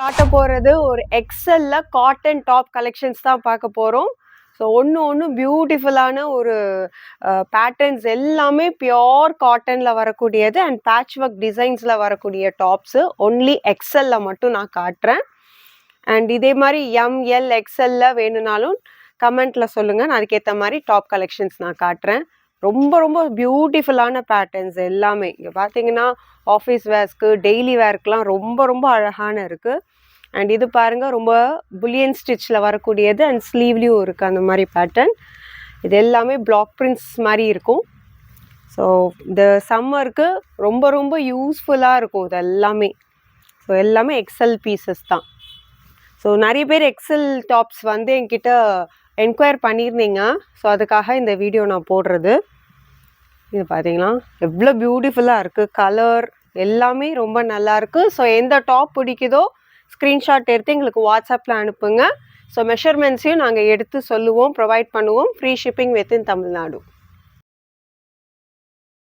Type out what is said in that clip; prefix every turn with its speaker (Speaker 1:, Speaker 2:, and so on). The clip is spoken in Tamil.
Speaker 1: காட்ட போகிறது ஒரு எக்ஸல்ல காட்டன் டாப் கலெக்ஷன்ஸ் தான் பார்க்க போகிறோம். ஸோ ஒன்று பியூட்டிஃபுல்லான ஒரு பேட்டர்ன்ஸ் எல்லாமே பியோர் காட்டனில் வரக்கூடியது அண்ட் பேட்ச் ஒர்க் டிசைன்ஸில் வரக்கூடிய டாப்ஸு ஒன்லி எக்ஸல்ல மட்டும் நான் காட்டுறேன். அண்ட் இதே மாதிரி எம்எல் எக்ஸல்ல வேணும்னாலும் கமெண்ட்டில் சொல்லுங்கள், நான் அதுக்கேற்ற மாதிரி டாப் கலெக்ஷன்ஸ் நான் காட்டுறேன். ரொம்ப பியூட்டிஃபுல்லான பேட்டர்ன்ஸ் எல்லாமே இங்கே பார்த்தீங்கன்னா ஆஃபீஸ் வேர்ஸ்க்கு டெய்லி வேர்க்கெலாம் ரொம்ப அழகான இருக்குது. அண்ட் இது பாருங்கள், ரொம்ப புல்லியன் ஸ்டிச்சில் வரக்கூடியது அண்ட் ஸ்லீவ்லேயும் இருக்குது அந்த மாதிரி பேட்டர்ன். இது எல்லாமே பிளாக் பிரிண்ட்ஸ் மாதிரி இருக்கும். ஸோ இந்த சம்மருக்கு ரொம்ப யூஸ்ஃபுல்லாக இருக்கும் இது எல்லாமே. ஸோ எல்லாமே எக்ஸல் பீசஸ் தான். ஸோ நிறைய பேர் எக்ஸல் டாப்ஸ் வந்து என்கிட்ட என்கொயர் பண்ணியிருந்தீங்க. ஸோ அதுக்காக இந்த வீடியோ நான் போடுறது. இது பார்த்தீங்கன்னா எவ்வளோ பியூட்டிஃபுல்லாக இருக்குது, கலர் எல்லாமே ரொம்ப நல்லாயிருக்கு. ஸோ எந்த டாப் பிடிக்குதோ ஸ்க்ரீன்ஷாட் எடுத்து எங்களுக்கு வாட்ஸ்அப்பில் அனுப்புங்க. ஸோ மெஷர்மெண்ட்ஸையும் நாங்கள் எடுத்து சொல்லுவோம், ப்ரொவைட் பண்ணுவோம். Free shipping within Tamil Nadu.